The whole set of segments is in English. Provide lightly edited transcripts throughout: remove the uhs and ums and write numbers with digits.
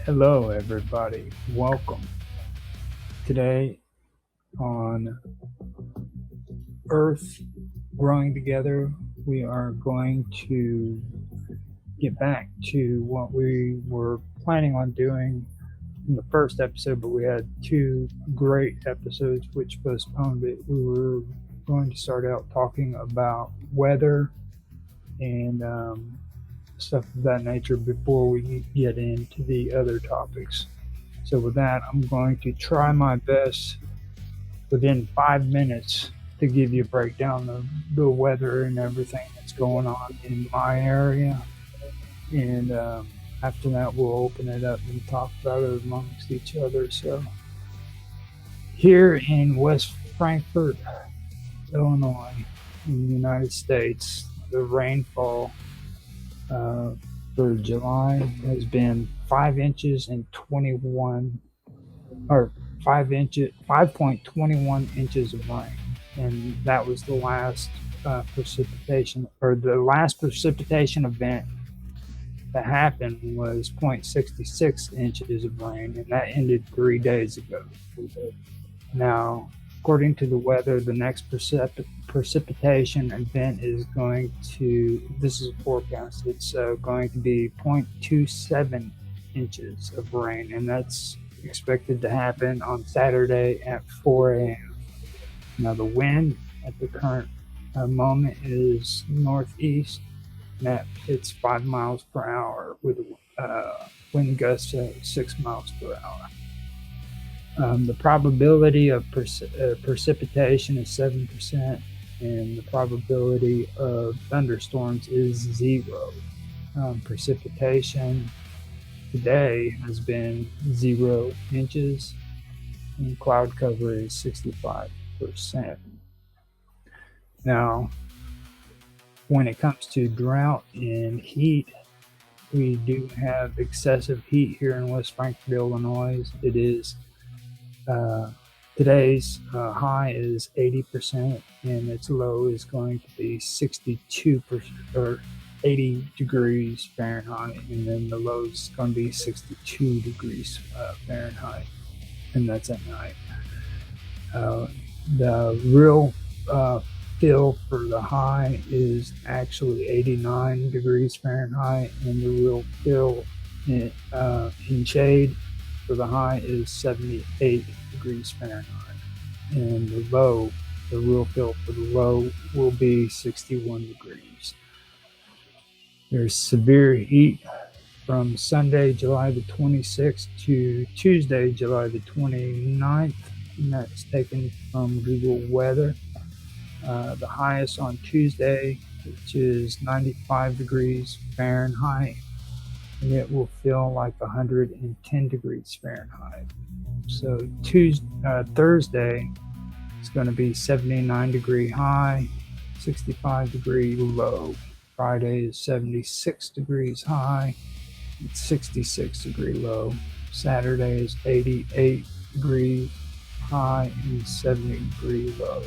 Hello, everybody. Welcome. Today on Earth Growing Together, we are going to get back to what we were planning on doing in the first episode, but we had two great episodes which postponed it. We were going to start out talking about weather and stuff of that nature before we get into the other topics. So, with that, I'm going to try my best within 5 minutes to give you a breakdown of the weather and everything that's going on in my area. And after that, we'll open it up and talk about it amongst each other. So, here in West Frankfort, Illinois, in the United States, the rainfall uh, for July has been 5 inches and 21 or 5.21 inches of rain, and that was the last precipitation, or the last precipitation event that happened was 0.66 inches of rain, and that ended 3 days ago. Now, according to the weather, the next precipitation event is going to, this is a forecast, it's going to be 0.27 inches of rain, and that's expected to happen on Saturday at 4 a.m. Now, the wind at the current moment is northeast, and it's 5 miles per hour with wind gusts at 6 miles per hour. The probability of precipitation is 7%, and the probability of thunderstorms is 0. Precipitation today has been 0 inches, and cloud cover is 65%. Now, when it comes to drought and heat, we do have excessive heat here in West Frankfort, Illinois. It is today's high is 80%, and its low is going to be 62% or 80 degrees Fahrenheit, and then the low is going to be 62 degrees Fahrenheit, and that's at night. The real feel for the high is actually 89 degrees Fahrenheit, and the real feel in shade for the high is 78 degrees Fahrenheit, and the low, the real feel for the low, will be 61 degrees. There's severe heat from Sunday, July the 26th to Tuesday, July the 29th, and that's taken from Google Weather. The highest on Tuesday, which is 95 degrees Fahrenheit, and it will feel like 110 degrees Fahrenheit. So Thursday is going to be 79 degree high, 65 degree low. Friday is 76 degrees high, it's 66 degree low. Saturday is 88 degrees high and 70 degree low.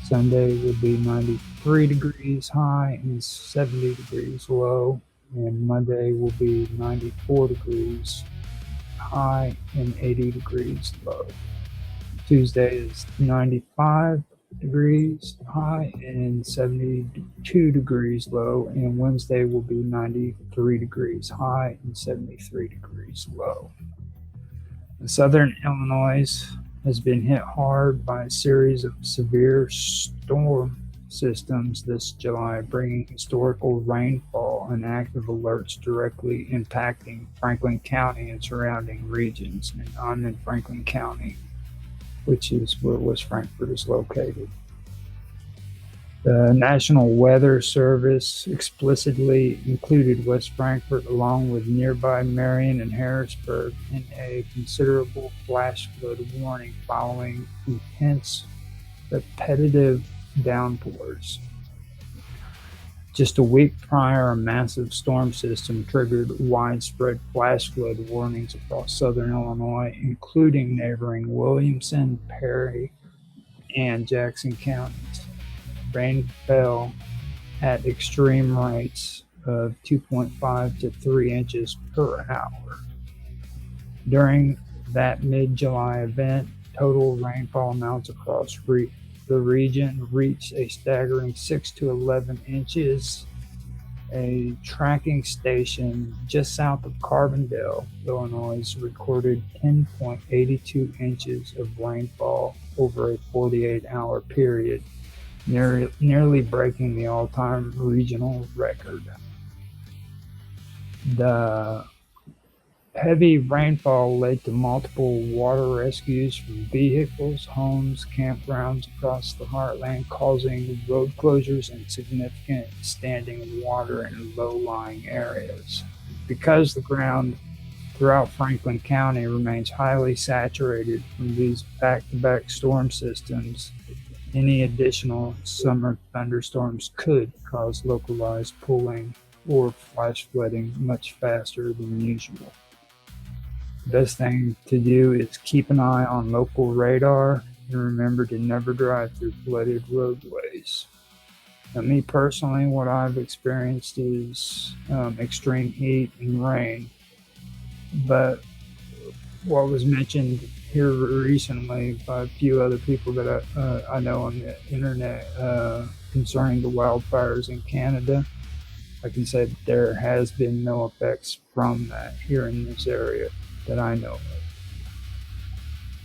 Sunday will be 93 degrees high and 70 degrees low, and Monday will be 94 degrees high and 80 degrees low. Tuesday is 95 degrees high and 72 degrees low, and Wednesday will be 93 degrees high and 73 degrees low. Southern Illinois has been hit hard by a series of severe storm systems this July, bringing historical rainfall and active alerts directly impacting Franklin County and surrounding regions. And I'm in Franklin County, which is where West Frankfort is located. The National Weather Service explicitly included West Frankfort along with nearby Marion and Harrisburg in a considerable flash flood warning following intense, repetitive downpours. Just a week prior, a massive storm system triggered widespread flash flood warnings across southern Illinois, including neighboring Williamson, Perry, and Jackson counties. Rain fell at extreme rates of 2.5 to 3 inches per hour. During that mid-July event, total rainfall amounts across the region reached a staggering 6 to 11 inches. A tracking station just south of Carbondale, Illinois, recorded 10.82 inches of rainfall over a 48-hour period, nearly breaking the all-time regional record. The heavy rainfall led to multiple water rescues from vehicles, homes, campgrounds across the heartland, causing road closures and significant standing water in low-lying areas. Because the ground throughout Franklin County remains highly saturated from these back-to-back storm systems, any additional summer thunderstorms could cause localized pooling or flash flooding much faster than usual. Best thing to do is keep an eye on local radar and remember to never drive through flooded roadways. Now, me personally, what I've experienced is extreme heat and rain. But what was mentioned here recently by a few other people that I know on the internet concerning the wildfires in Canada, I can say that there has been no effects from that here in this area that I know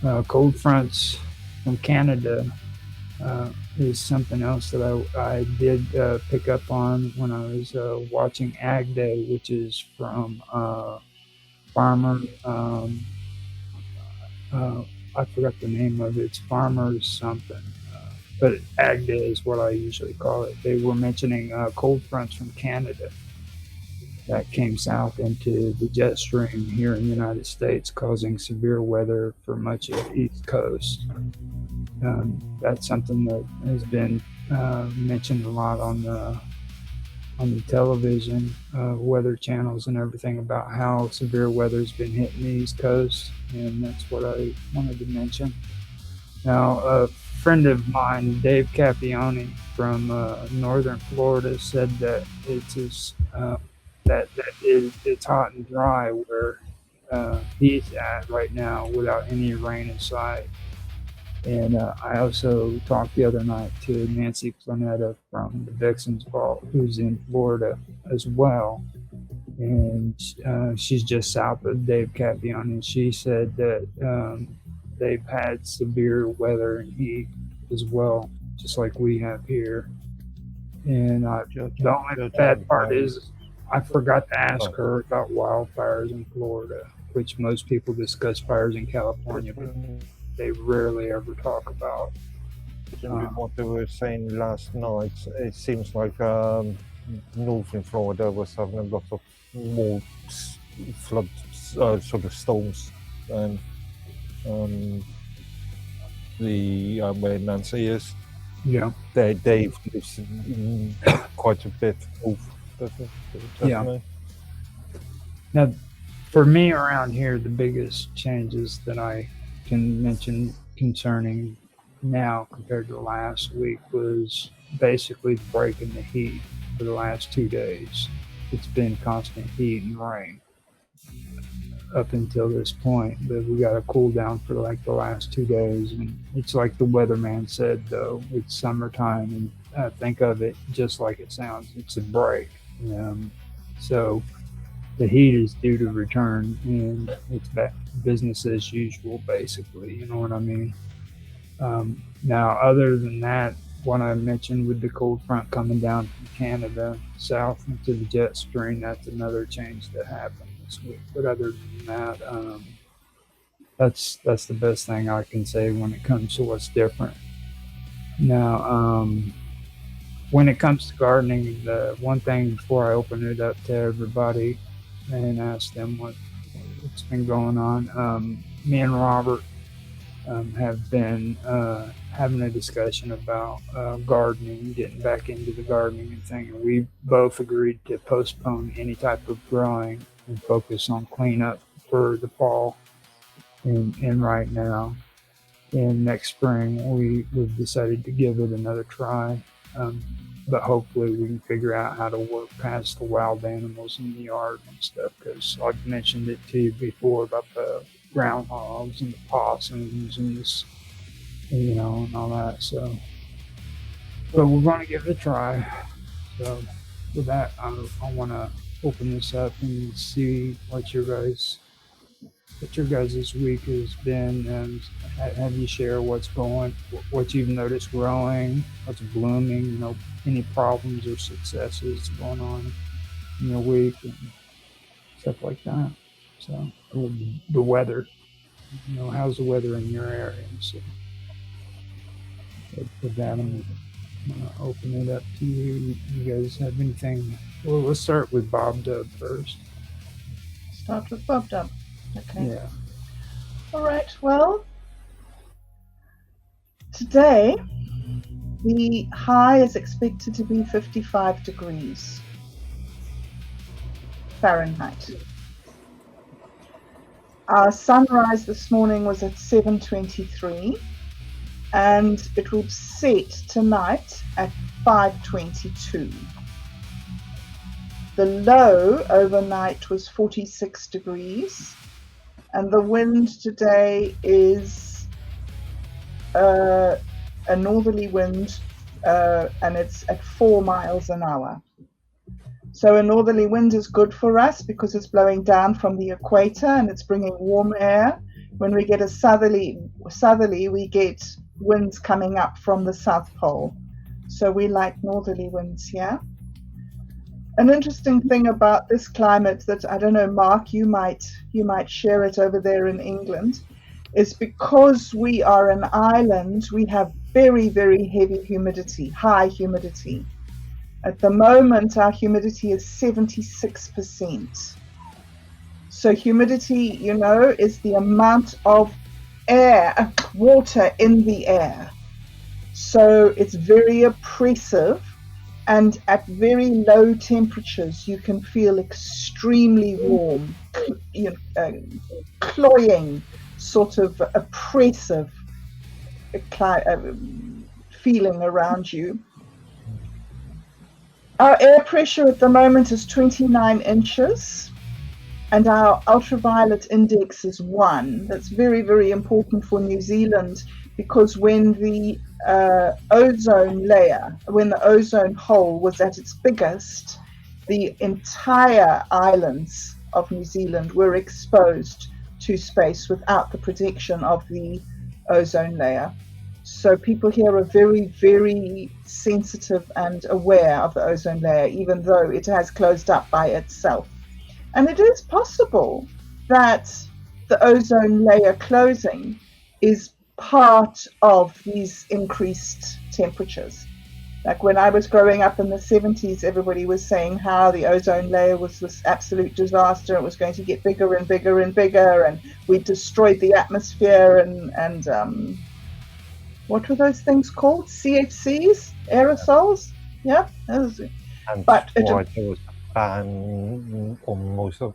of. Cold fronts from Canada is something else that I did pick up on when I was watching Ag Day, which is from Farmer. I forgot the name of it. It's Farmers something. But Ag Day is what I usually call it. They were mentioning cold fronts from Canada that came south into the jet stream here in the United States, causing severe weather for much of the East Coast. That's something that has been mentioned a lot on the television, weather channels and everything about how severe weather's been hitting the East Coast, and that's what I wanted to mention. Now, a friend of mine, Dave Capioni from northern Florida, said that it's hot and dry where he's at right now without any rain in sight. And I also talked the other night to Nancy Planetta from the Vixens Vault, who's in Florida as well. And she's just south of Dave Capion, and she said that they've had severe weather and heat as well, just like we have here. And the only bad part is I forgot to ask her about wildfires in Florida, which most people discuss fires in California, but they rarely ever talk about. What they were saying last night, it seems like northern Florida was having a lot of more flood sort of storms than where Nancy is. Yeah. Dave lives quite a bit north. Yeah. Now, for me around here, the biggest changes that I can mention concerning now compared to last week was basically breaking the heat for the last 2 days. It's been constant heat and rain up until this point, but we got a cool down for like the last 2 days, and it's like the weatherman said, though, it's summertime, and think of it just like it sounds. It's a break. So the heat is due to return, and it's back business as usual, basically. You know what I mean? Now, other than that, what I mentioned with the cold front coming down from Canada south into the jet stream, that's another change that happened this week. But other than that, that's the best thing I can say when it comes to what's different. Now, when it comes to gardening, the one thing before I open it up to everybody and ask them what's been going on, me and Robert have been having a discussion about gardening, getting back into the gardening and thing. And we both agreed to postpone any type of growing and focus on cleanup for the fall and right now. And next spring, we've decided to give it another try. but hopefully we can figure out how to work past the wild animals in the yard and stuff. Because I've mentioned it to you before about the groundhogs and the possums and this, you know, and all that. So, but we're going to give it a try. So, with that, I want to open this up and see what your guys' week has been, and have you share what you've noticed growing, what's blooming, you know, any problems or successes going on in your week and stuff like that. So the weather, you know, how's the weather in your area? So with that, I'm gonna open it up to you. You guys have anything? Well, let's start with Bob Dub first. Start with Bob Dub. Okay. Yeah. All right. Well, today the high is expected to be 55 degrees Fahrenheit. Our sunrise this morning was at 7:23, and it will set tonight at 5:22. The low overnight was 46 degrees, and the wind today is a northerly wind, and it's at 4 miles an hour. So a northerly wind is good for us because it's blowing down from the equator and it's bringing warm air. When we get a southerly, we get winds coming up from the South Pole. So we like northerly winds here. An interesting thing about this climate that, I don't know, Mark, you might share it over there in England, is because we are an island, we have very, very heavy humidity, high humidity. At the moment, our humidity is 76%. So humidity, you know, is the amount of air, water in the air. So it's very oppressive. And at very low temperatures, you can feel extremely warm, cloying, sort of oppressive feeling around you. Our air pressure at the moment is 29 inches, and our ultraviolet index is 1. That's very, very important for New Zealand, because when the ozone hole was at its biggest, the entire islands of New Zealand were exposed to space without the protection of the ozone layer. So people here are very, very sensitive and aware of the ozone layer, even though it has closed up by itself. And it is possible that the ozone layer closing is part of these increased temperatures. Like when I was growing up in the 70s, everybody was saying how the ozone layer was this absolute disaster. It was going to get bigger and bigger and bigger, and we destroyed the atmosphere, and what were those things called? CFCs? Aerosols? Yeah. And but why there was a ban on most of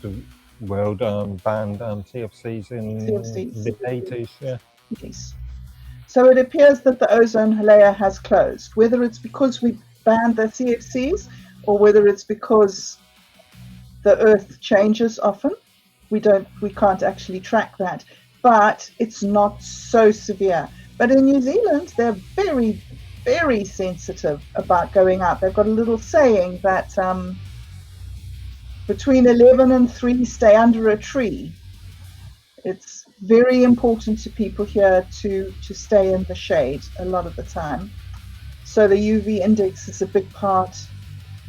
the world banned CFCs in the 80s. Yeah. Yes. So it appears that the ozone layer has closed. Whether it's because we banned the CFCs or whether it's because the Earth changes often, we can't actually track that. But it's not so severe. But in New Zealand, they're very, very sensitive about going out. They've got a little saying that between 11 and 3, stay under a tree. It's very important to people here to stay in the shade a lot of the time. So the UV index is a big part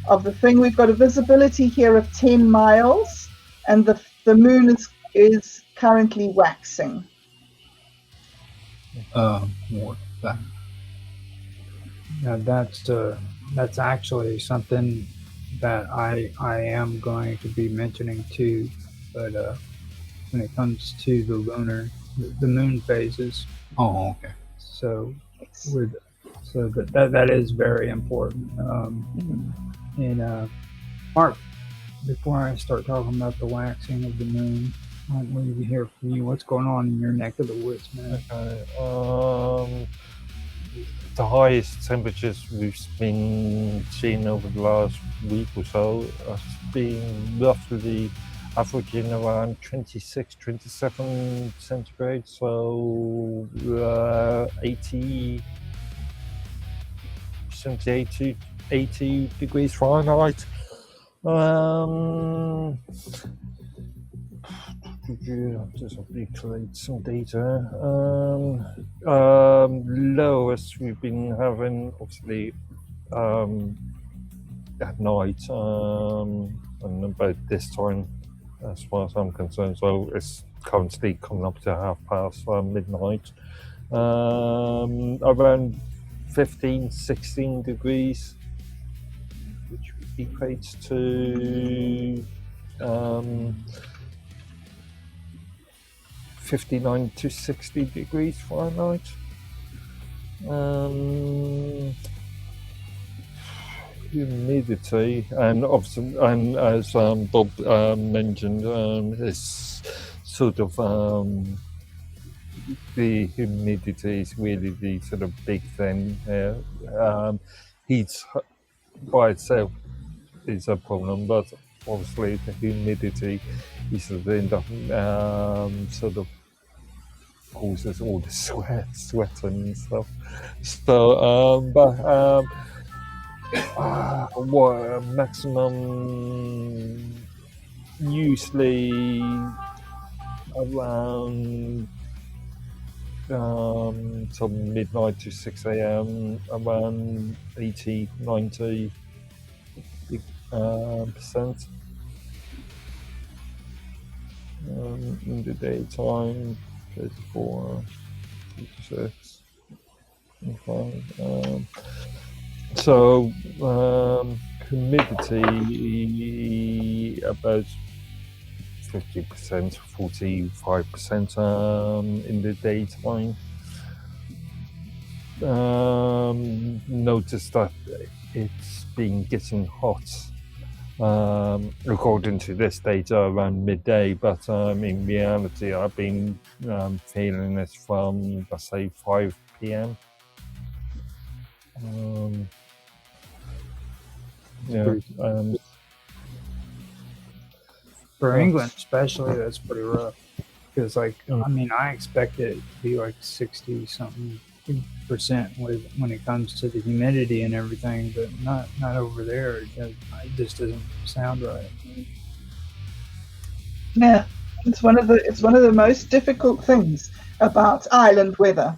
of the thing. We've got a visibility here of 10 miles, and the moon is currently waxing. More that. Yeah, that's actually something that I am going to be mentioning too, but when it comes to the moon phases. Oh, okay. So that is very important. And Mark, before I start talking about the waxing of the moon, I want to hear from you. What's going on in your neck of the woods, man? Okay. the highest temperatures we've been seeing over the last week or so has been roughly averaging around 26, 27 centigrade, so 80, 70, 80 degrees Fahrenheit. Just have to collect some data. Lowest we've been having, obviously, at night, and about this time, as far as I'm concerned. So it's currently coming up to past midnight. Around 15, 16 degrees, which equates to 59 to 60 degrees Fahrenheit. Humidity, and obviously, and as Bob mentioned, is sort of the humidity is really the sort of big thing here. Heat by itself is a problem, but obviously the humidity is the thing that sort of causes all the sweat and stuff. So, what maximum? Usually around from midnight to 6 a.m. around 80, 90 percent. In the daytime, 34, 36, 25. So humidity about 50%, 45% in the daytime. Notice that it's been getting hot. According to this data, around midday, but in reality, I've been feeling it from, let's say, 5 p.m. For England, especially, that's pretty rough. Because, like, I mean, I expect it to be like 60 something percent when it comes to the humidity and everything, but not over there. It just doesn't sound right. Yeah, it's one of the most difficult things about island weather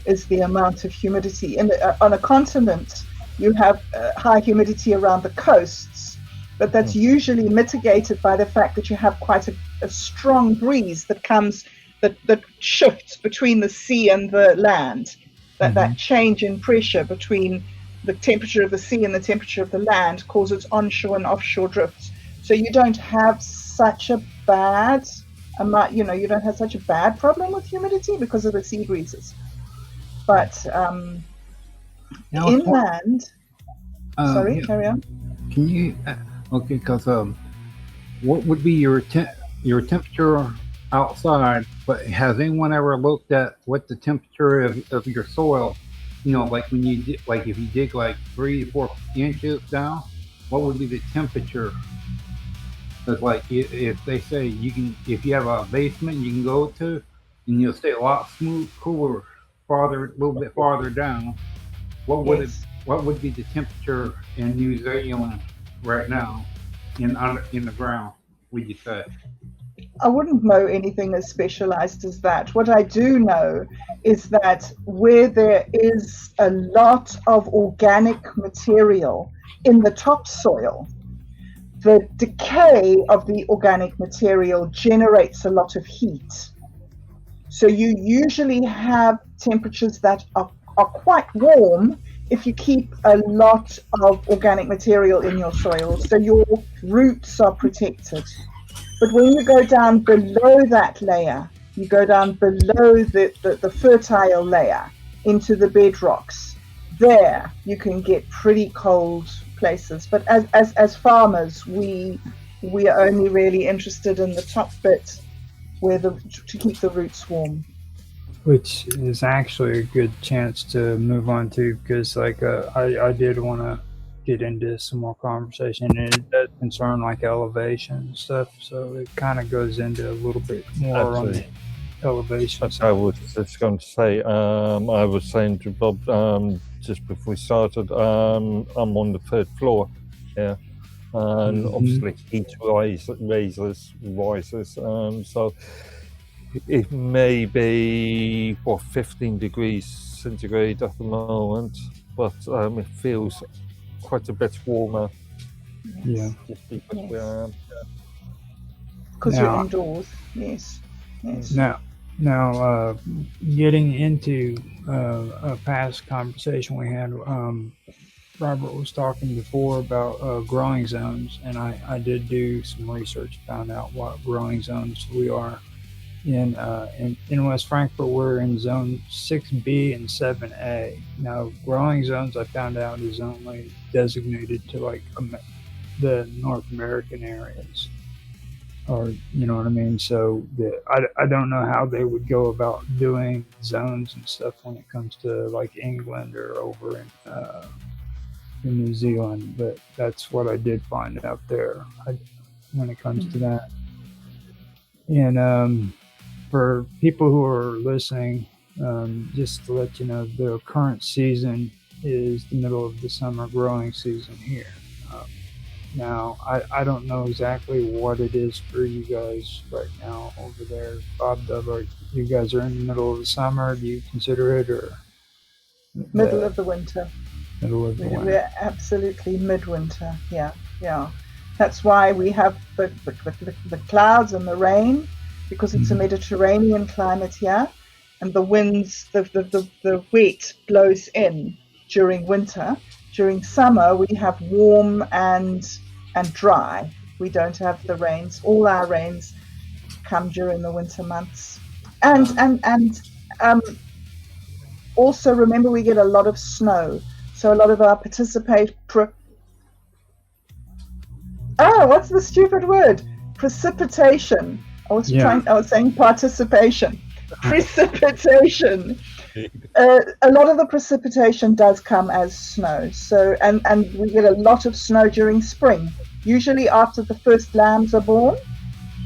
is the amount of humidity. On a continent, you have high humidity around the coasts, but that's usually mitigated by the fact that you have quite a strong breeze that comes that shifts between the sea and the land. That change in pressure between the temperature of the sea and the temperature of the land causes onshore and offshore drifts. So you don't have such a bad amount, you don't have such a bad problem with humidity because of the sea breezes. But inland, sorry, carry on. Can you? Okay, because what would be your temperature outside? But has anyone ever looked at what the temperature of your soil? Like when you if you dig like 3 to 4 inches down, what would be the temperature? Because like if they say if you have a basement you can go to, and you'll stay a lot cooler a little bit farther down. What would be the temperature in New Zealand right now in the ground, would you say? I wouldn't know anything as specialized as that. What I do know is that where there is a lot of organic material in the topsoil, the decay of the organic material generates a lot of heat. So you usually have temperatures that are quite warm if you keep a lot of organic material in your soil, so your roots are protected. But when you go down below that layer, you go down below the fertile layer into the bedrocks, there you can get pretty cold places. But as farmers, we are only really interested in the top bit to keep the roots warm. which is actually a good chance to move on to, because like I did want to get into some more conversation, and it does concern like elevation and stuff, so it kind of goes into a little bit more on the Absolutely. elevation I side. was just going to say, I was saying to Bob just before we started, I'm on the third floor here, and Mhm. obviously heat rises, so it may be 15 degrees centigrade at the moment, but it feels quite a bit warmer Yeah. just because Yes. we're Because you're Now, indoors. Yes. Yes. now, getting into a past conversation we had, Robert was talking before about growing zones, and I did do some research, found out what growing zones we are in West Frankfurt. We're in zone 6B and 7A. Now, growing zones, I found out, is only designated to like the North American areas, or you know what I mean. So I don't know how they would go about doing zones and stuff when it comes to like England or over in New Zealand, but that's what I did find out there when it comes to that. And for people who are listening, just to let you know, the current season is the middle of the summer growing season here. Um, Now, I don't know exactly what it is for you guys right now over there. Bob, Dub, you guys are in the middle of the summer. Do you consider it, or Middle the of the winter. middle of the winter? We're absolutely midwinter. Yeah. Yeah. That's why we have the clouds and the rain, because it's a Mediterranean climate here, and the winds, the wet blows in during winter. During summer, we have warm and dry. We don't have the rains. All our rains come during the winter months. And also remember, we get a lot of snow, so a lot of our what's the stupid word? Precipitation. I was saying participation. Precipitation. A lot of the precipitation does come as snow. So and we get a lot of snow during spring, usually after the first lambs are born,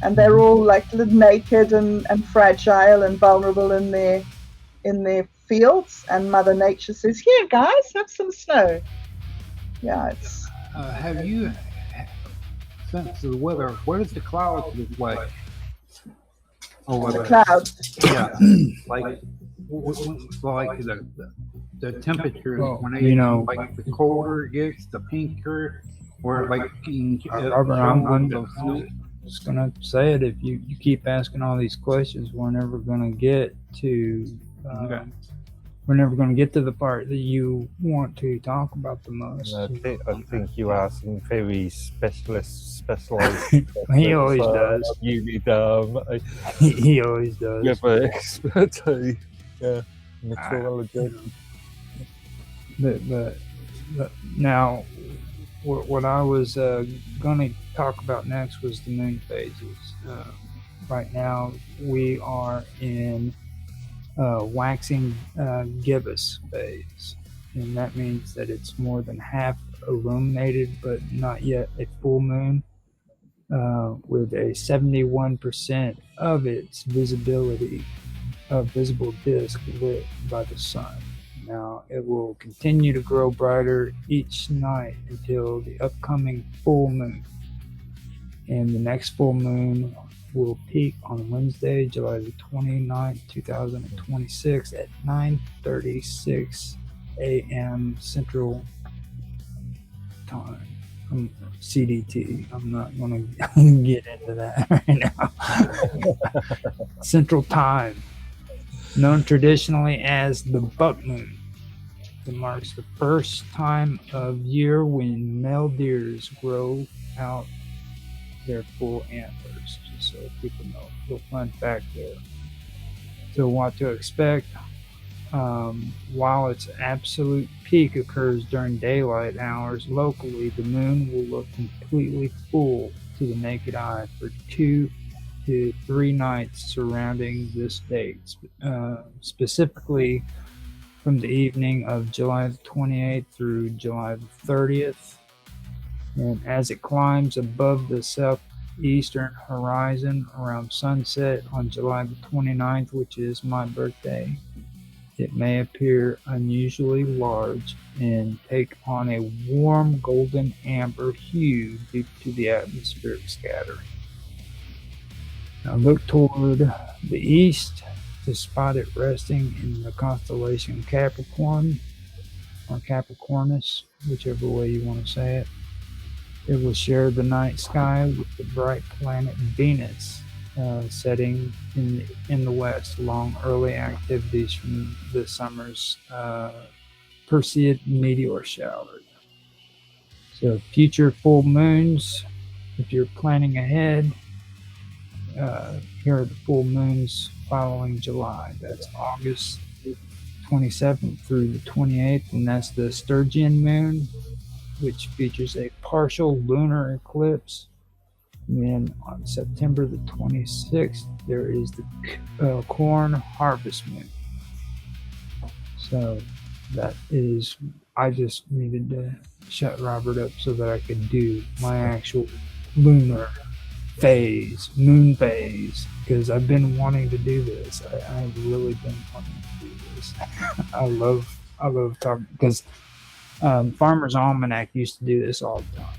and they're all like naked and fragile and vulnerable in their fields, and Mother Nature says, "Here, guys, have some snow." Yeah, it's. Have you, since the weather, what does the clouds look like? Oh, The clouds. Yeah, like like the temperatures Well, when you know, like the colder it gets, the pinker, or like Robert, I'm just gonna say it. If you keep asking all these questions, we're never gonna get to. Okay. We're never going to get to the part that you want to talk about the most. I think you are some very specialized. He always does. You need He always does. you have an expertise. Yeah, meteorology. But now, what I was going to talk about next was the moon phases. Right now, we are in waxing gibbous phase, and that means that it's more than half illuminated but not yet a full moon, with a 71% of its visibility of visible disk lit by the sun. Now it will continue to grow brighter each night until the upcoming full moon, and the next full moon will peak on Wednesday, July the 29th, 2026 at 9:36 a.m. Central Time. CDT. I'm not going to get into that right now. Central Time, known traditionally as the buck moon. It marks the first time of year when male deers grow out their full antlers, just so people know. A little fun fact there. So what to expect, while its absolute peak occurs during daylight hours locally, the moon will look completely full to the naked eye for 2 to 3 nights surrounding this date, specifically from the evening of July the 28th through July the 30th. And as it climbs above the southeastern horizon around sunset on July the 29th, which is my birthday, it may appear unusually large and take on a warm golden amber hue due to the atmospheric scattering. Now look toward the east to spot it resting in the constellation Capricorn or Capricornus, whichever way you want to say it. It will share the night sky with the bright planet Venus, setting in the west along early activities from the summer's Perseid meteor shower. So future full moons, if you're planning ahead, here are the full moons following July. That's August 27th through the 28th, and that's the Sturgeon moon, which features a partial lunar eclipse. And then on September the 26th, there is the corn harvest moon. So that is, I just needed to shut Robert up so that I could do my actual lunar phase, moon phase, because I've been wanting to do this. I've really been wanting to do this. I love talking, because Farmer's Almanac used to do this all the time.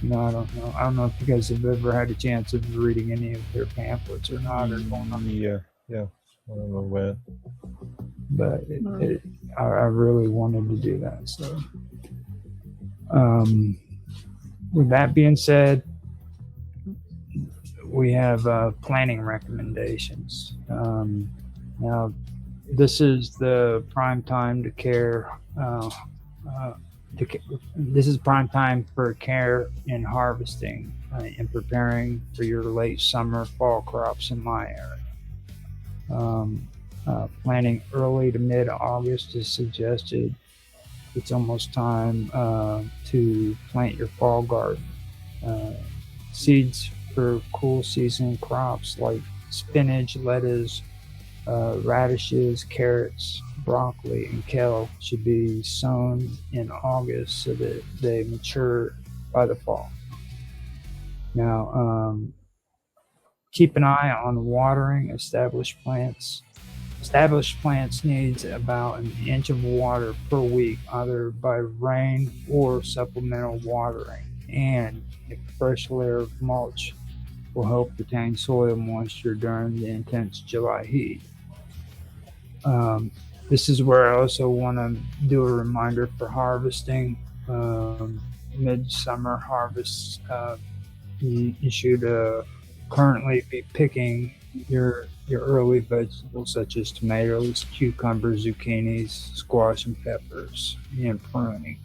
And I don't know if you guys have ever had a chance of reading any of their pamphlets or not, or going on. Yeah, I don't know where. But I really wanted to do that. So, with that being said, we have planning recommendations. Now, this is the prime time to care. This is prime time for care and harvesting and preparing for your late summer fall crops in my area. Planting early to mid-August is suggested. It's almost time to plant your fall garden. Seeds for cool season crops like spinach, lettuce, radishes, carrots, broccoli, and kale should be sown in August so that they mature by the fall. Now, keep an eye on watering established plants. Established plants needs about an inch of water per week, either by rain or supplemental watering, and a fresh layer of mulch will help retain soil moisture during the intense July heat. This is where I also want to do a reminder for harvesting. Midsummer harvests, you should currently be picking your early vegetables such as tomatoes, cucumbers, zucchinis, squash, and peppers, and pruning.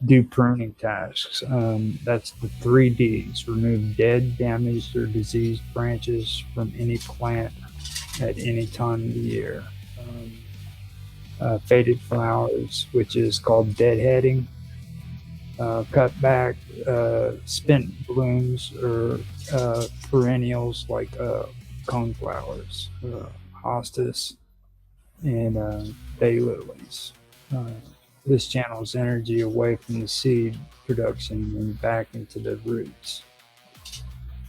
Do pruning tasks. That's the 3 Ds. Remove dead, damaged, or diseased branches from any plant at any time of the year. Faded flowers, which is called deadheading. Cut back spent blooms or perennials like coneflowers, hostas, and daylilies. This channels energy away from the seed production and back into the roots.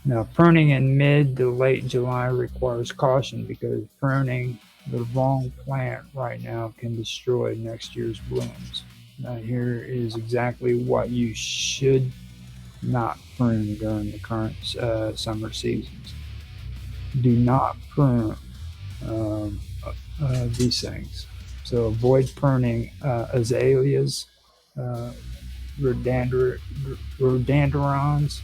Now, pruning in mid to late July requires caution because pruning the wrong plant right now can destroy next year's blooms. Now, here is exactly what you should not prune during the current summer seasons. Do not prune these things. So avoid pruning azaleas, rhododendrons,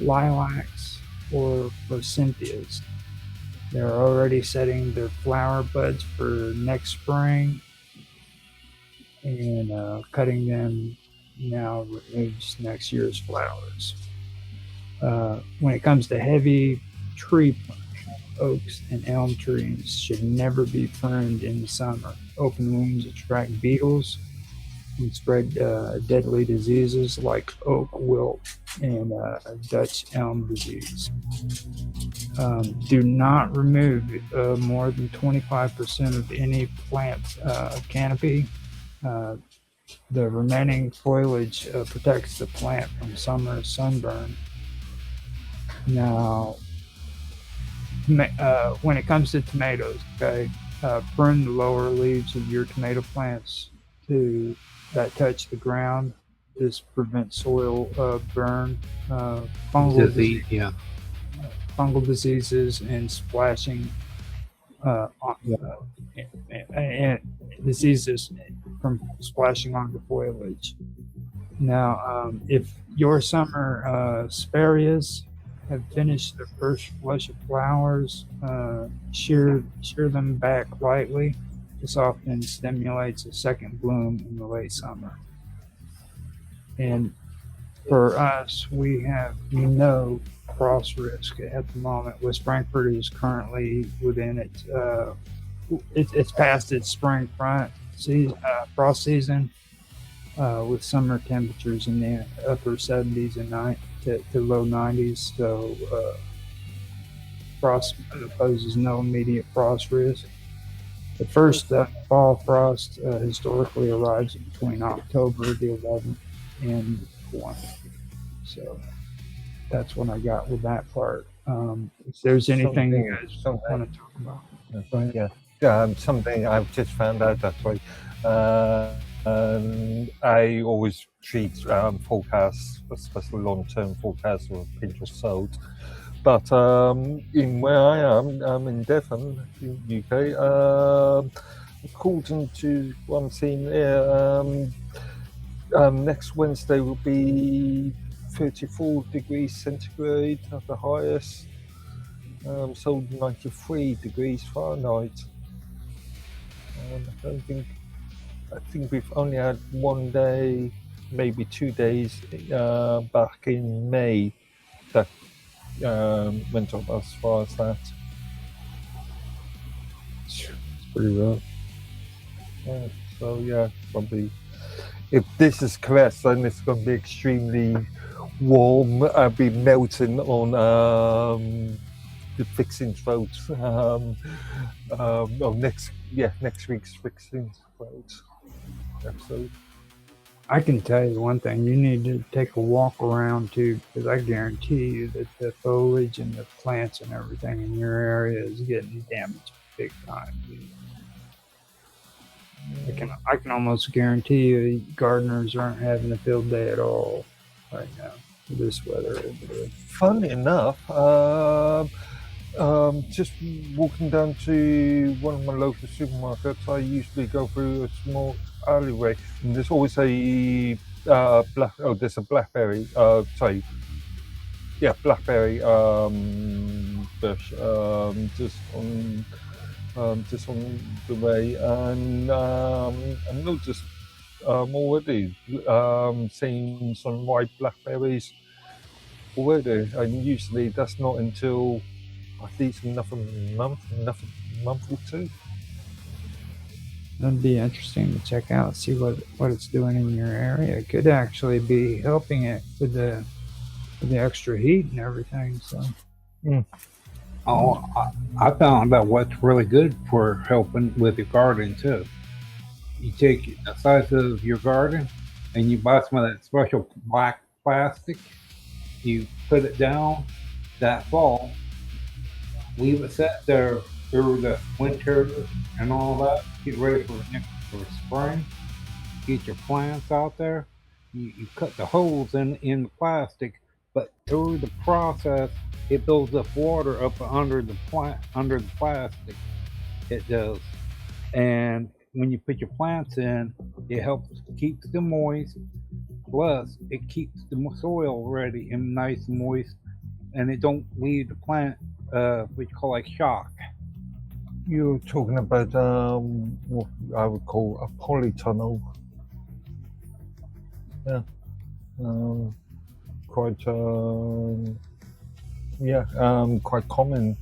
lilacs, or forsythias. They're already setting their flower buds for next spring, and cutting them now removes next year's flowers. When it comes to heavy tree pruning, oaks and elm trees should never be pruned in the summer. Open wounds attract beetles, can spread deadly diseases like oak wilt and Dutch elm disease. Do not remove more than 25% of any plant canopy. The remaining foliage protects the plant from summer sunburn. Now, when it comes to tomatoes, okay, prune the lower leaves of your tomato plants that touch the ground. This prevents soil burn, Disease, yeah. fungal diseases, and splashing and diseases from splashing onto foliage. Now, if your summer sphaerias have finished their first flush of flowers, shear them back lightly. This often stimulates a second bloom in the late summer. And for us, we have no frost risk at the moment. West Frankfort is currently within it's past its spring frost season, with summer temperatures in the upper 70s and to low 90s. So frost poses no immediate frost risk. The first fall frost historically arrives between October the 11th and 20th. So that's what I got with that part. If there's anything you guys want to talk about. Go ahead. Yeah, something I've just found out actually. I always treat forecasts, especially long-term forecasts, with a pinch of salt. But in where I am, I'm in Devon, in UK. According to what I'm seeing here, next Wednesday will be 34 degrees centigrade at the highest, so 93 degrees Fahrenheit. I think we've only had one day, maybe 2 days back in May that went up as far as that. It's pretty rough. Yeah, so yeah, probably if this is correct, then it's going to be extremely warm. I'll be melting on the fixing throat of next week's fixing throat episode. I can tell you one thing: you need to take a walk around too, because I guarantee you that the foliage and the plants and everything in your area is getting damaged big time. I can almost guarantee you gardeners aren't having a field day at all right now with this weather. Funny enough, just walking down to one of my local supermarkets, I usually go through a small alleyway, and there's always a blackberry bush just on the way, and I noticed already seeing some white blackberries already, and usually that's not until at least another month or two. That'd be interesting to check out, see what it's doing in your area. It could actually be helping it with the extra heat and everything. So, I found out what's really good for helping with your garden too. You take the size of your garden and you buy some of that special black plastic. You put it down that fall, leave it set there through the winter and all that. Get ready for spring. Get your plants out there. You cut the holes in the plastic, but through the process, it builds up water up under the plastic. It does, and when you put your plants in, it helps keep them moist. Plus, it keeps the soil ready and nice and moist, and it don't leave the plant what you call like shock. You're talking about what I would call a polytunnel. Yeah. Quite quite common.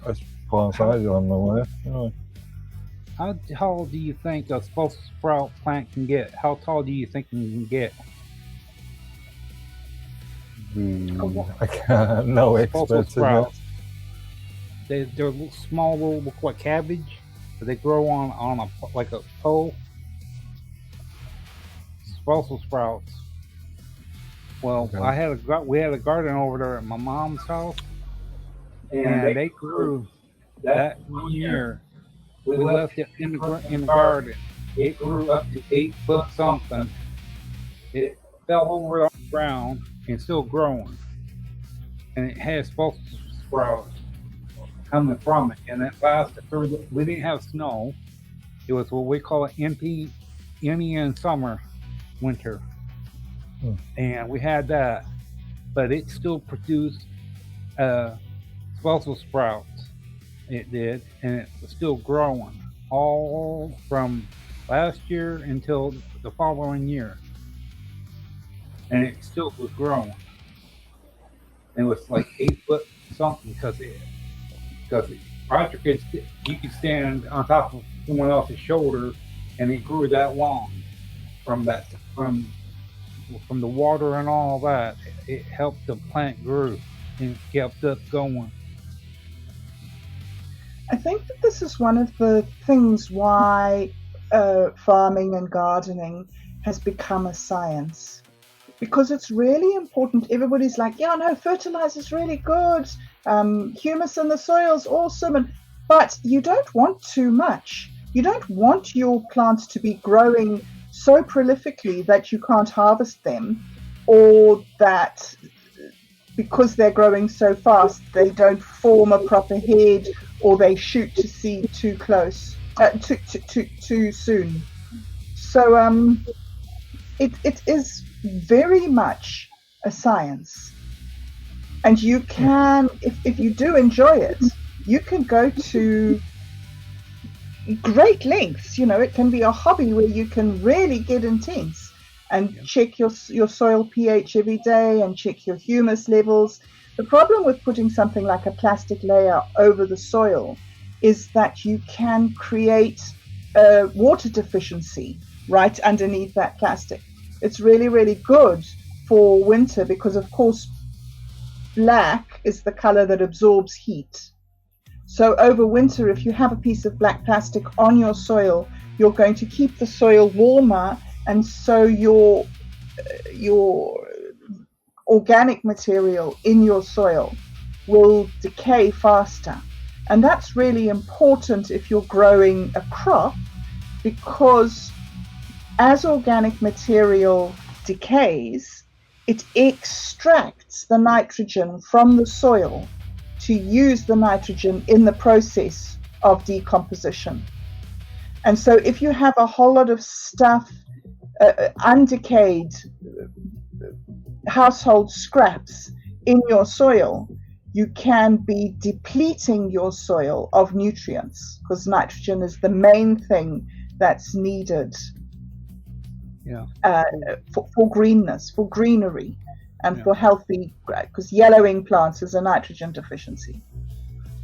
As far as I'm aware. Anyway. How tall do you think a Brussels sprout plant can get? How tall do you think it can get? I can't, no Brussels experts in that. sprouts. They're little, small, little, look like cabbage, but they grow on a like a pole. Brussels sprouts. Well, Okay. we had a garden over there at my mom's house, and they grew that one year. We left it in the garden. It grew up to 8 foot something. It fell over on the ground and still growing, and it has Brussels sprouts coming from it, and it lasted through. We didn't have snow. It was what we call an Indian summer, winter, and we had that, but it still produced Brussels sprouts. It did, and it was still growing all from last year until the following year, and it still was growing. It was like 8 foot something because Roger you could stand on top of someone else's shoulder, and it grew that long from that from the water and all that. It helped the plant grow and kept us going. I think that this is one of the things why farming and gardening has become a science, because it's really important. Everybody's like, yeah, no, fertilizer's really good, humus in the soil's awesome, but you don't want too much. You don't want your plants to be growing so prolifically that you can't harvest them, or that because they're growing so fast they don't form a proper head, or they shoot to seed too close, too soon. So it is very much a science, and you can, if you do enjoy it, you can go to great lengths. It can be a hobby where you can really get intense and check your soil pH every day and check your humus levels. The problem with putting something like a plastic layer over the soil is that you can create a water deficiency right underneath that plastic. It's really, really good for winter because, of course, black is the color that absorbs heat. So over winter, if you have a piece of black plastic on your soil, you're going to keep the soil warmer, and so your organic material in your soil will decay faster. And that's really important if you're growing a crop, because as organic material decays, it extracts the nitrogen from the soil to use the nitrogen in the process of decomposition. And so if you have a whole lot of stuff, undecayed household scraps in your soil, you can be depleting your soil of nutrients, because nitrogen is the main thing that's needed for greenness, for greenery, and for healthy, because yellowing plants is a nitrogen deficiency.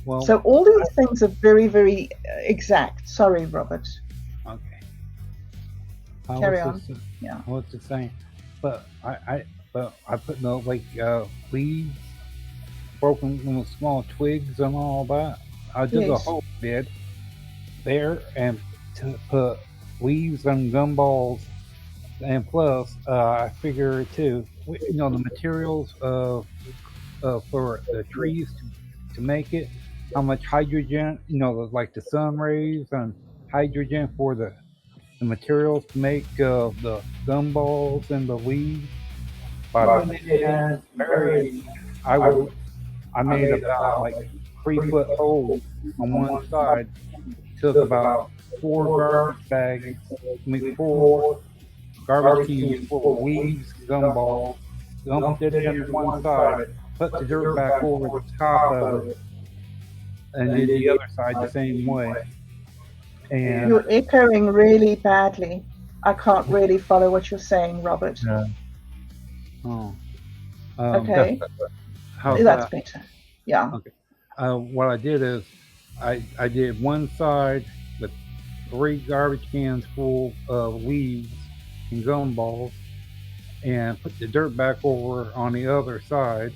Well, so all these things are very, very exact. Sorry, Robert. Okay. Carry on. Yeah. What's the saying? But I put no leaves, broken little small twigs and all that. I did a whole bed there and to put leaves and gumballs, and plus I figure too, the materials for the trees to make it, how much hydrogen, like the sun rays and hydrogen for the materials to make the gumballs and the leaves. But I made about like 3 foot hole on one side. Took about 4 garbage cans full of weeds, gumballs, dumped it in one side, put the dirt back over the top of it, and then the other side the same way. And you're echoing really badly. I can't really follow what you're saying, Robert. Yeah. Oh. Okay. That's better. Yeah. Okay. What I did is I did one side with 3 garbage cans full of leaves and gumballs and put the dirt back over on the other side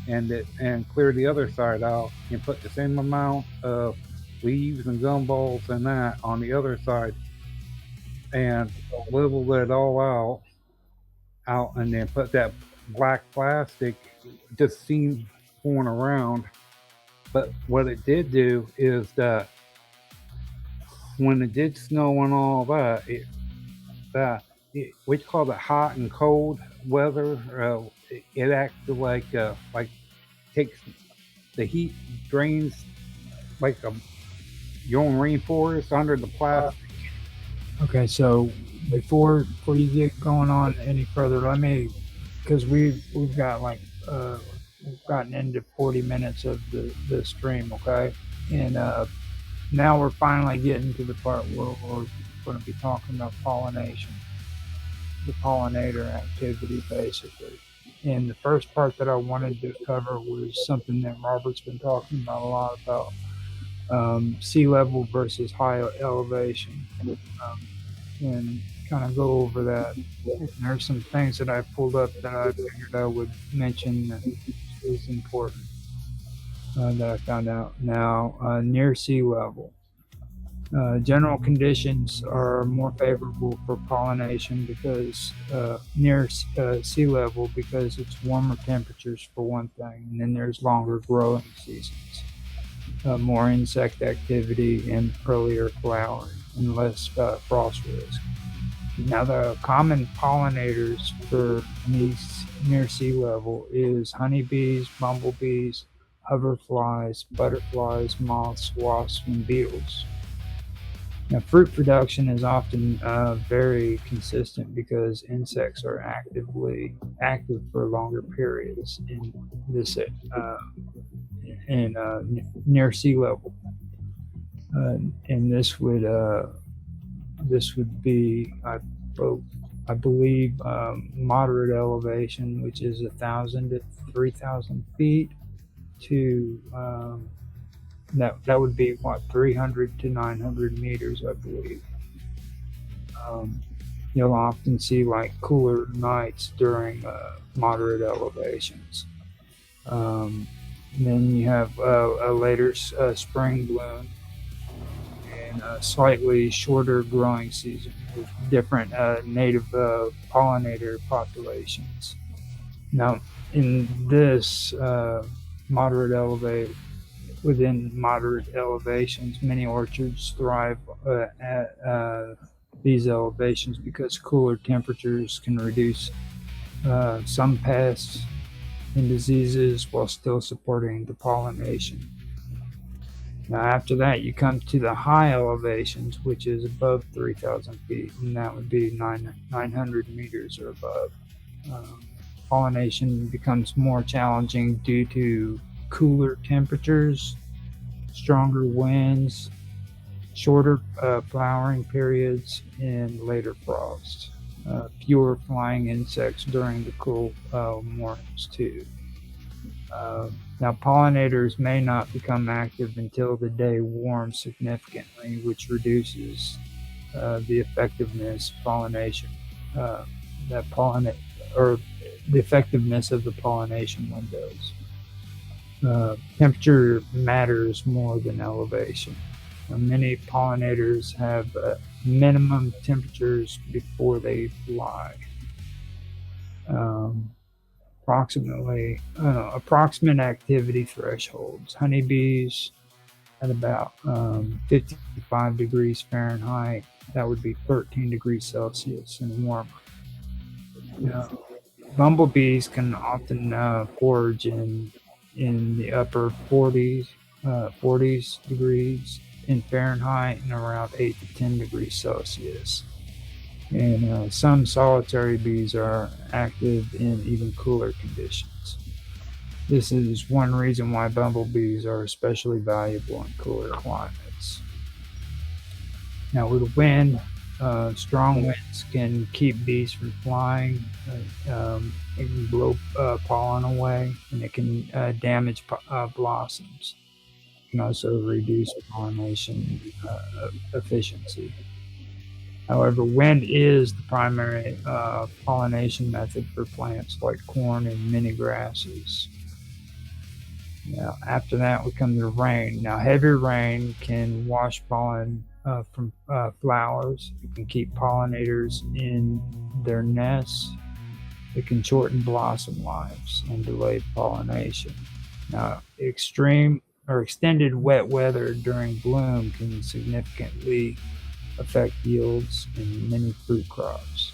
and clear the other side out and put the same amount of leaves and gumballs and that on the other side and level it all out and then put that black plastic just seen going around. But what it did do is that when it did snow and all that, we call it hot and cold weather. It acted like takes the heat, drains like your own rainforest under the plastic. Okay, so before you get going on any further, let me, because we've got like we've gotten into 40 minutes of the stream, okay, and now we're finally getting to the part where we're going to be talking about pollination, the pollinator activity, basically. And the first part that I wanted to cover was something that Robert's been talking about a lot about sea level versus high elevation, and kind of go over that. And there's some things that I pulled up that I figured I would mention that is important that I found out. Now, near sea level. General conditions are more favorable for pollination because near sea level, because it's warmer temperatures for one thing, and then there's longer growing seasons, more insect activity, and earlier flowering, and less frost risk. Now, the common pollinators for near sea level is honeybees, bumblebees, hoverflies, butterflies, moths, wasps, and beetles. Now, fruit production is often very consistent because insects are active for longer periods in this near sea level, and this would be, I believe, moderate elevation, which is 1,000 to 3,000 feet, to that would be what, 300 to 900 meters, I believe. You'll often see like cooler nights during moderate elevations. Then you have a later spring bloom and a slightly shorter growing season with different native pollinator populations. Now, in this within moderate elevations, many orchards thrive at these elevations because cooler temperatures can reduce some pests and diseases while still supporting the pollination. Now, after that, you come to the high elevations, which is above 3,000 feet, and that would be 900 meters or above. Pollination becomes more challenging due to cooler temperatures, stronger winds, shorter flowering periods, and later frost. Fewer flying insects during the cool mornings too. Now, pollinators may not become active until the day warms significantly, which reduces the effectiveness of pollination, or the effectiveness of the pollination windows. Temperature matters more than elevation. Many pollinators have minimum temperatures before they fly. Approximate activity thresholds. Honeybees at about 55 degrees Fahrenheit. That would be 13 degrees Celsius and warmer. Bumblebees can often forage in the upper 40s degrees in Fahrenheit and around 8 to 10 degrees Celsius. And some solitary bees are active in even cooler conditions. This is one reason why bumblebees are especially valuable in cooler climates. Now, with wind, strong winds can keep bees from flying. It can blow pollen away, and it can damage blossoms. can also reduce pollination efficiency. However, wind is the primary pollination method for plants like corn and many grasses. Now, after that, we come to rain. Now, heavy rain can wash pollen from flowers. It can keep pollinators in their nests. It can shorten blossom lives and delay pollination. Now, extreme or extended wet weather during bloom can significantly affect yields in many fruit crops.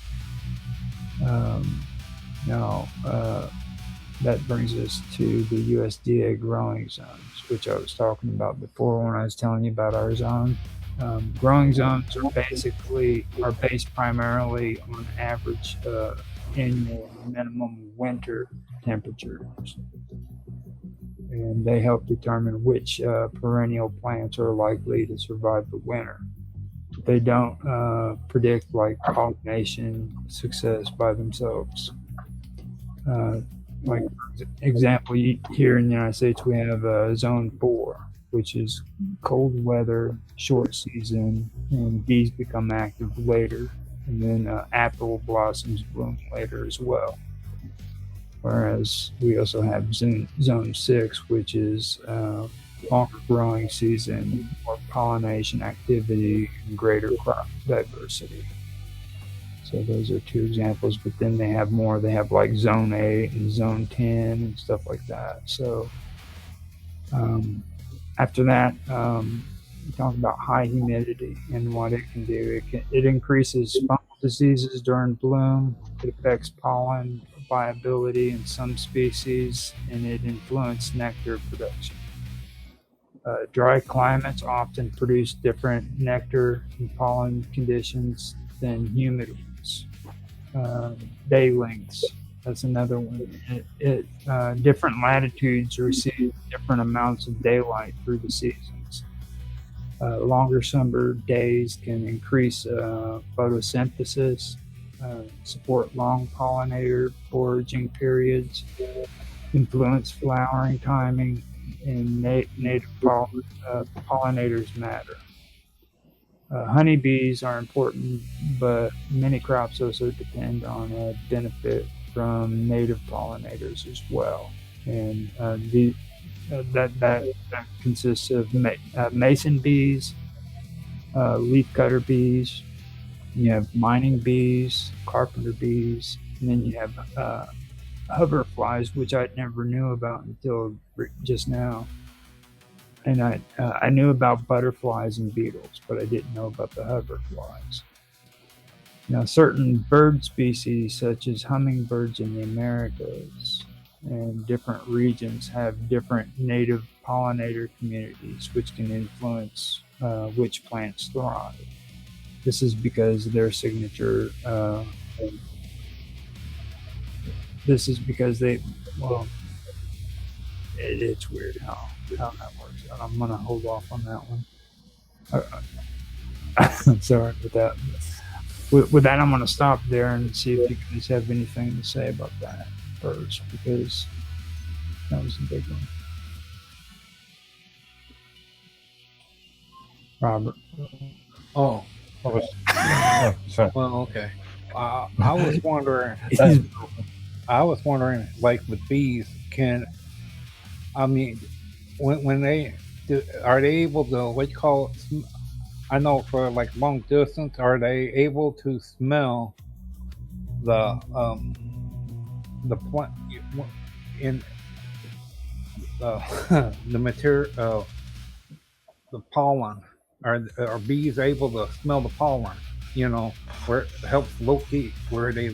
That brings us to the USDA growing zones, which I was talking about before when I was telling you about our zone. Growing zones are based primarily on average annual minimum winter temperatures, and they help determine which perennial plants are likely to survive the winter. They don't predict like pollination success by themselves. Like for example, here in the United States, we have Zone 4, which is cold weather, short season, and bees become active later, and then apple blossoms bloom later as well. Whereas we also have Zone 6, which is longer growing season, more pollination activity, and greater crop diversity. So those are two examples, but then they have more. They have like Zone 8 and Zone 10 and stuff like that. So after that, we talk about high humidity and what it can do. It increases fungal diseases during bloom. It affects pollen viability in some species, and it influences nectar production. Dry climates often produce different nectar and pollen conditions than humid ones. Day lengths, that's another one. Different latitudes receive different amounts of daylight through the seasons. Longer summer days can increase photosynthesis, support long pollinator foraging periods, influence flowering timing, and native pollinators matter. Honeybees are important, but many crops also depend on benefit from native pollinators as well. And that consists of mason bees, leafcutter bees. You have mining bees, carpenter bees, and then you have hoverflies, which I never knew about until just now. And I knew about butterflies and beetles, but I didn't know about the hoverflies. Now, certain bird species, such as hummingbirds in the Americas and different regions, have different native pollinator communities, which can influence which plants thrive. This is because their signature. This is because they. Well, it's weird how that works out. I'm gonna hold off on that one. Sorry with that. With that, I'm gonna stop there and see if you guys have anything to say about that first, because that was a big one. Robert. Oh, Sorry. well, okay. I was wondering. Like with bees, when they are they able to what you call it? I know for like long distance, are they able to smell the plant in the material, the pollen? Are bees able to smell the pollen? Where it helps locate where they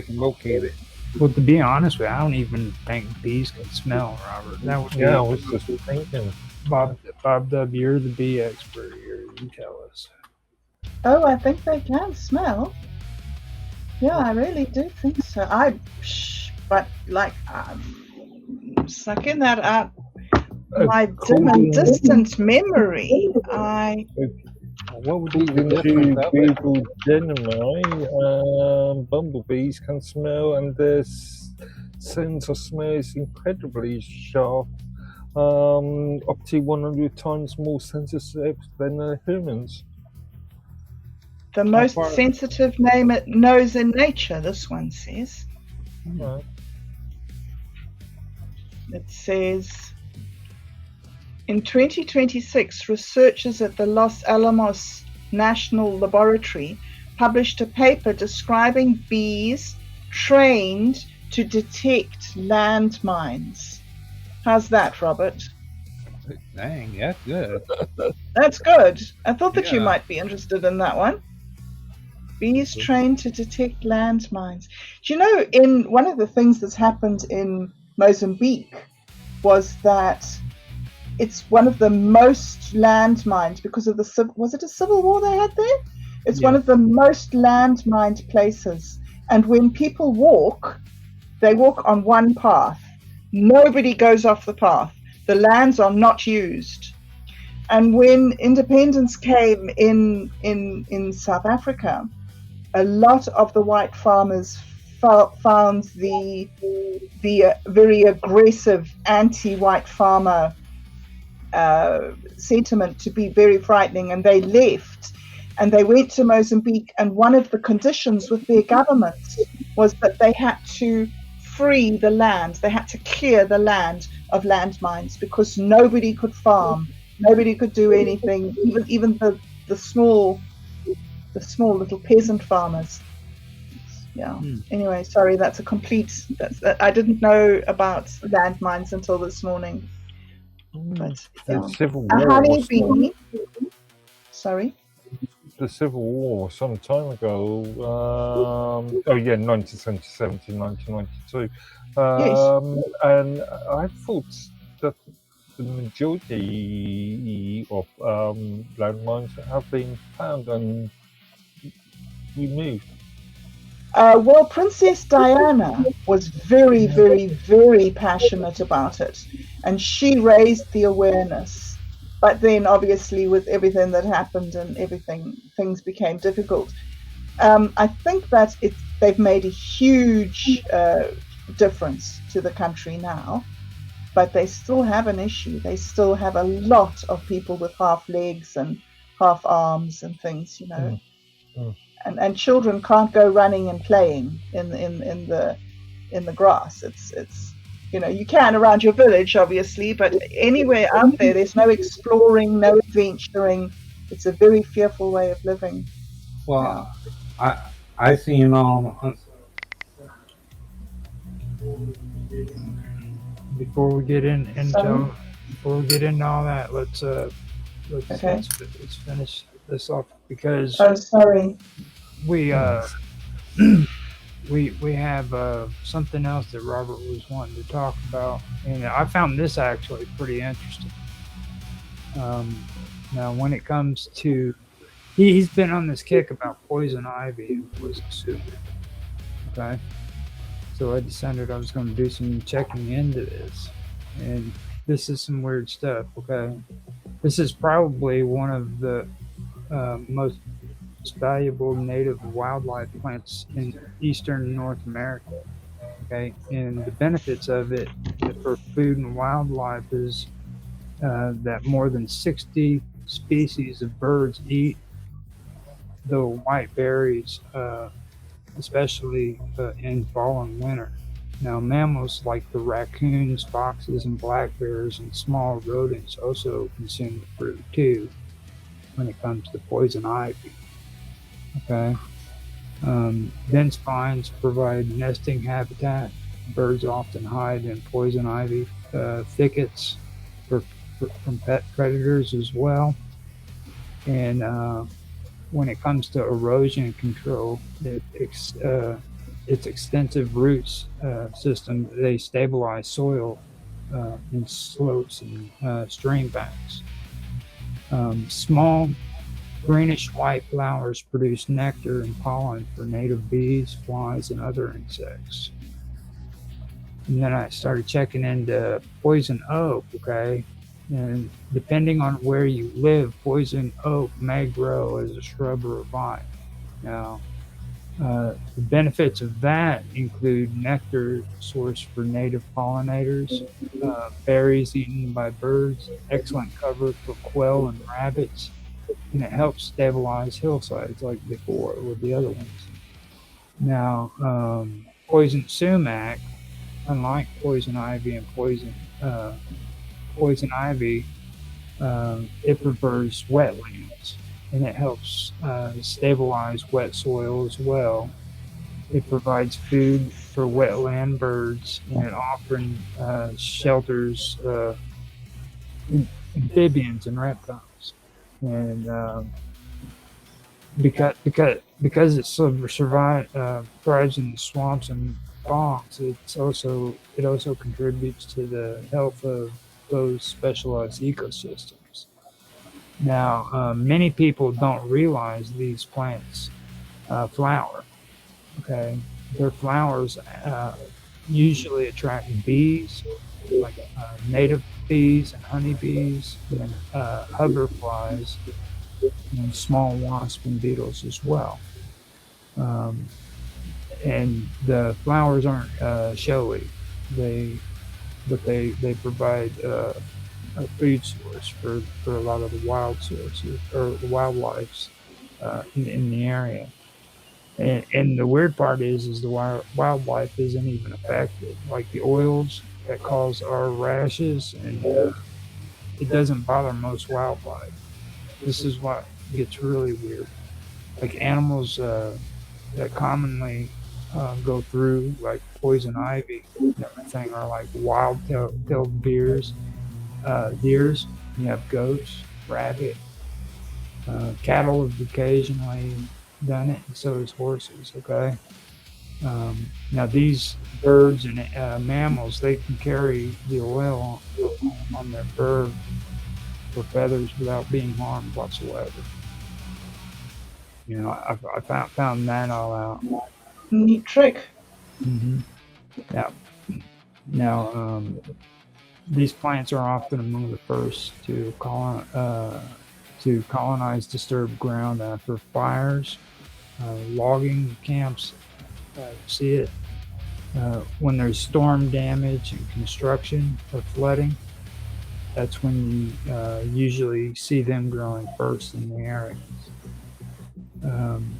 can locate it. Well, to be honest with you, I don't even think bees can smell, Robert. That would be I was just thinking. Bob W., you're the bee expert here. You tell us. Oh, I think they can smell. Yeah, I really do think so. But like, sucking that up, my dim and distant memory, What would be the According difference to of it? Google Gemini, bumblebees can smell, and their sense of smell is incredibly sharp, up to 100 times more sensitive than humans. The most far- sensitive nose in nature, this one says. Right. It says, in 2026, researchers at the Los Alamos National Laboratory published a paper describing bees trained to detect landmines. How's that, Robert? Dang, that's good. That's good. I thought that you Yeah. might be interested in that one. Bees trained to detect landmines. Do you know, in one of the things that's happened in Mozambique was that it's one of the most landmined because of was it a civil war they had there? It's one Yeah. of the most landmined places. And when people walk, they walk on one path. Nobody goes off the path. The lands are not used. And when independence came in South Africa, a lot of the white farmers found the very aggressive anti-white farmer sentiment to be very frightening, and they left and they went to Mozambique. And one of the conditions with their government was that they had to free the land, they had to clear the land of landmines because nobody could farm, nobody could do anything, even the small little peasant farmers. Yeah. Anyway, sorry, that's a complete. I didn't know about landmines until this morning. But The yeah. Civil A War. honeybee. Sorry. The Civil War some time ago. 1977 to 1992. And I thought that the majority of landmines have been found and removed. Well, Princess Diana was very, very, very passionate about it, and she raised the awareness. But then, obviously, with everything that happened and everything, things became difficult. I think that they've made a huge difference to the country now, but they still have an issue. They still have a lot of people with half legs and half arms and things, you know. And children can't go running and playing in the grass. It's you know, you can around your village, obviously, but anywhere out there, there's no exploring, no adventuring. It's a very fearful way of living. Well, I seen Before we get into Sorry? all that, let's Okay. let's finish this off because Oh, sorry. we we have something else that Robert was wanting to talk about, and I found this actually pretty interesting. Now, when it comes to, he's been on this kick about poison ivy and poison soup. Okay, so I decided I was going to do some checking into this, and this is some weird stuff. Okay, this is probably one of the most valuable native wildlife plants in eastern North America. Okay, and the benefits of it for food and wildlife is that more than 60 species of birds eat the white berries, especially in fall and winter. Now, mammals like the raccoons, foxes, and black bears and small rodents also consume the fruit too when it comes to poison ivy. Okay. Dense pines provide nesting habitat. Birds often hide in poison ivy thickets from pet predators as well. And when it comes to erosion control, its extensive roots system, they stabilize soil in slopes and stream banks. Small greenish white flowers produce nectar and pollen for native bees, flies, and other insects. And then I started checking into poison oak, okay? And depending on where you live, poison oak may grow as a shrub or a vine. Now, The benefits of that include nectar source for native pollinators, berries eaten by birds, excellent cover for quail and rabbits, and it helps stabilize hillsides like before with the other ones. Now, poison sumac, unlike poison ivy and poison ivy, it prefers wetlands and it helps stabilize wet soil as well. It provides food for wetland birds and it often shelters amphibians and reptiles. And because it thrives in the swamps and bogs, it also contributes to the health of those specialized ecosystems. Now, many people don't realize these plants flower. Okay, their flowers usually attract bees, like native bees and honeybees, and hoverflies, and small wasps and beetles as well. Um, and the flowers aren't showy. They they provide a food source for a lot of the wild sources or the wildlife in the area. And the weird part is the wildlife isn't even affected. Like the oils that cause our rashes, and it doesn't bother most wildlife. This is what gets really weird. Like animals that commonly go through, like poison ivy and everything, are like wild-tailed deers. You have goats, rabbit, cattle have occasionally done it, and so does horses. Okay. Now these birds and mammals, they can carry the oil on their fur or feathers without being harmed whatsoever. You know, I found that all out. Neat trick. Hmm. Now, these plants are often among the first to colonize disturbed ground after fires, logging camps. See it when there's storm damage and construction or flooding. That's when you usually see them growing first in the areas. Um,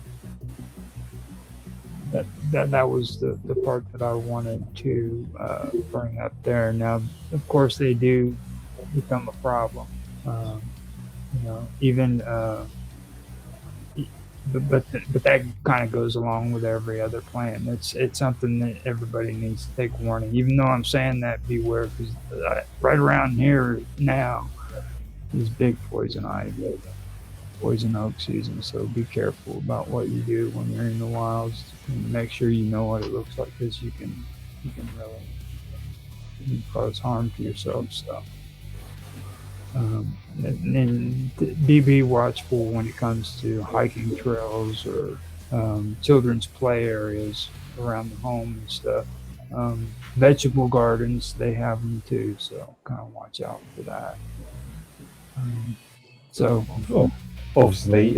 that was the part that I wanted to bring up there. Now, of course, they do become a problem. Um, you know, even but that kind of goes along with every other plant. It's something that everybody needs to take warning. Even though I'm saying that, beware, because right around here now is big poison ivy, poison oak season. So be careful about what you do when you're in the wilds, and make sure you know what it looks like, because you can really cause harm to yourself. So. And be watchful when it comes to hiking trails or children's play areas around the home and stuff. Vegetable gardens, they have them too, so kind of watch out for that. So, Obviously,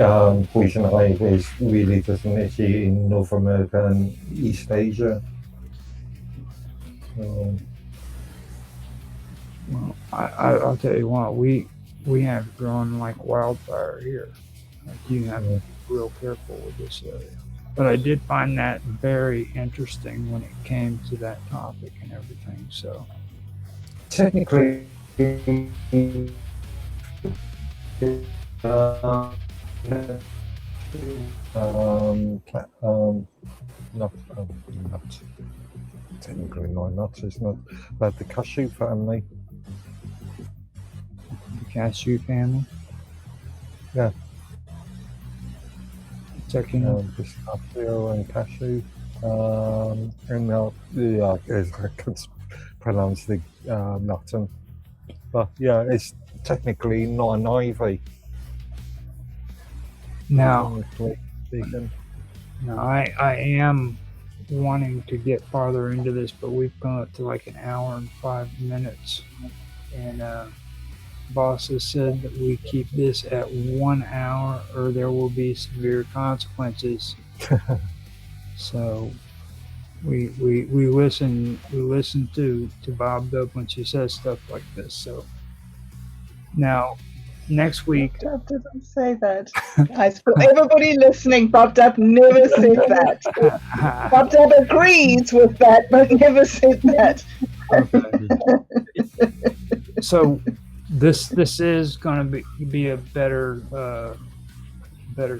poison ivy is really just an issue in North America and East Asia. well, I'll tell you what, we have it growing like wildfire here. Like, you have to be real careful with this area. But I did find that very interesting when it came to that topic and everything. So Technically, not technically not nuts. It's not, but the cashew family. the cashew family. Yeah. Checking out. Pistachio and cashew. And yeah, I can't pronounce the nut. But yeah, it's technically not an ivy. Now, technically speaking. now I am wanting to get farther into this, but we've gone up to like an hour and 5 minutes, and boss has said that we keep this at 1 hour or there will be severe consequences. So we listen to Bob Dub when she says stuff like this. So now next week, Bob Dub didn't say that. Guys, for everybody listening, Bob Dub never said that. Bob Dub agrees with that, but never said that. so this is going to be a better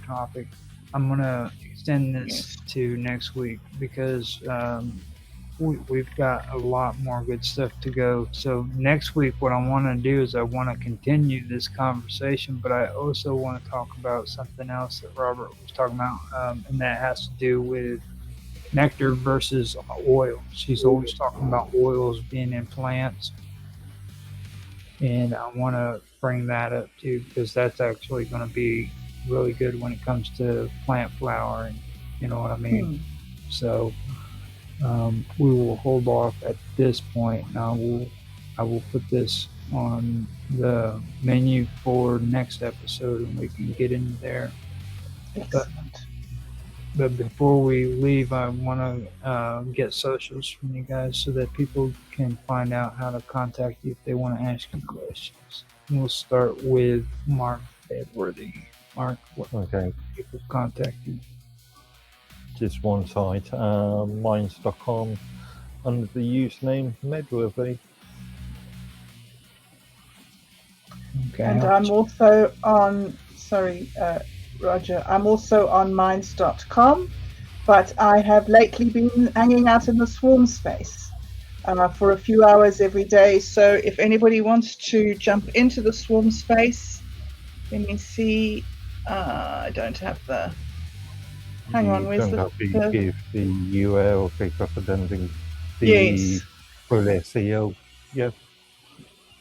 topic. I'm going to extend this to next week because we've got a lot more good stuff to go. So next week, what I want to do is I want to continue this conversation, but I also want to talk about something else that Robert was talking about, and that has to do with nectar versus oil. She's always talking about oils being in plants, and I want to bring that up too because that's actually going to be really good when it comes to plant flowering. You know what I mean? So we will hold off at this point. Now I will put this on the menu for next episode, and we can get into there. But before we leave, I want to get socials from you guys so that people can find out how to contact you if they want to ask you questions. And we'll start with Mark Edworthy. Mark, what can people contact you? Just one site, minds.com, under the username Medworthy. Okay. And I'm also on, Roger, I'm also on minds.com, but I have lately been hanging out in the swarm space for a few hours every day. So if anybody wants to jump into the swarm space, let me see. I don't have the. Hang on, where's the? Give the URL because I don't think the Yes. full SEO. Yes.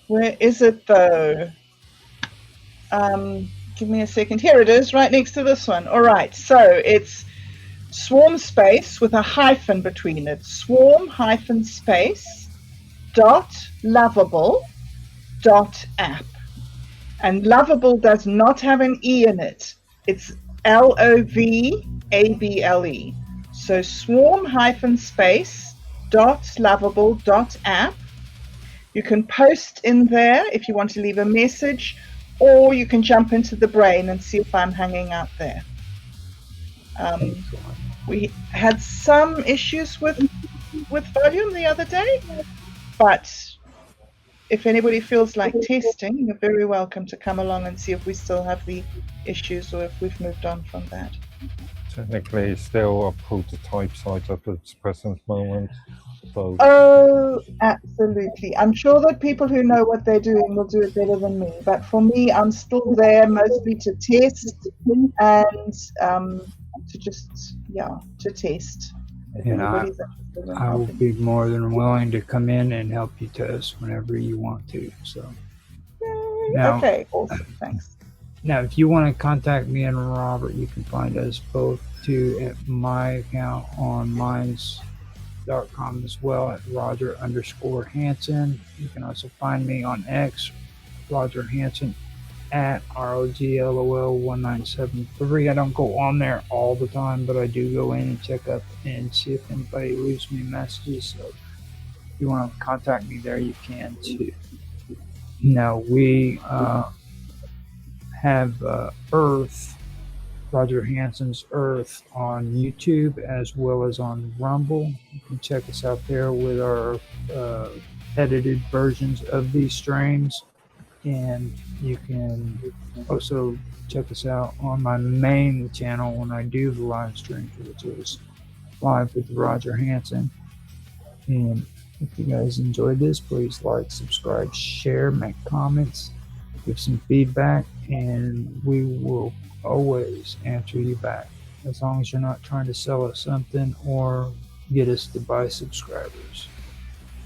Where is it though? Give me a second. Here it is, right next to this one. All right, so it's swarm space with a hyphen between it. Swarm hyphen space dot lovable dot app. And lovable does not have an E in it. It's LOVABLE. So swarm hyphen space dot lovable dot app. You can post in there if you want to leave a message, or you can jump into the brain and see if I'm hanging out there. We had some issues with volume the other day, but if anybody feels like testing, you're very welcome to come along and see if we still have the issues or if we've moved on from that. Technically, it's still a prototype site at its present moment. So. Oh, absolutely. I'm sure that people who know what they're doing will do it better than me. But for me, I'm still there mostly to test and to just, to test. And I will be more than willing to come in and help you test whenever you want to. So. Now, okay, awesome. Thanks. Now, if you want to contact me and Robert, you can find us both too at my account on minds.com as well at Roger_Hansen. You can also find me on X, Roger Hansen at ROGLOL1973. I don't go on there all the time, but I do go in and check up and see if anybody leaves me messages. So if you want to contact me there, you can too. Now, we have Earth, Roger Hansen's Earth on YouTube as well as on Rumble. You can check us out there with our edited versions of these strains. And you can also check us out on my main channel when I do the live stream, which is Live with Roger Hansen. And if you guys enjoyed this, please like, subscribe, share, make comments, give some feedback, and we will always answer you back, as long as you're not trying to sell us something or get us to buy subscribers.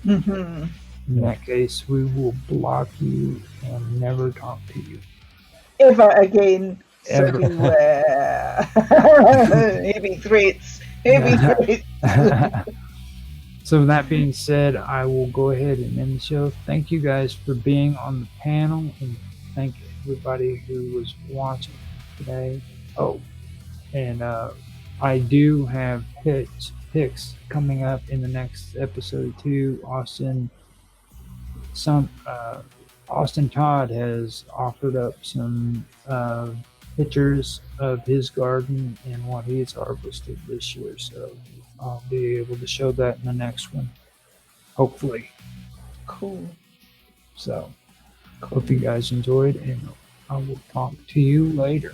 Mm-hmm. In that case, we will block you and never talk to you. Ever again. Ever. So beware. Heavy threats. Heavy threats. So with that being said, I will go ahead and end the show. Thank you guys for being on the panel, and thank everybody who was watching today. Oh, and I do have picks coming up in the next episode too. Austin Todd has offered up some pictures of his garden and what he's harvested this year, so I'll be able to show that in the next one, hopefully. Cool. So hope you guys enjoyed, and I will talk to you later.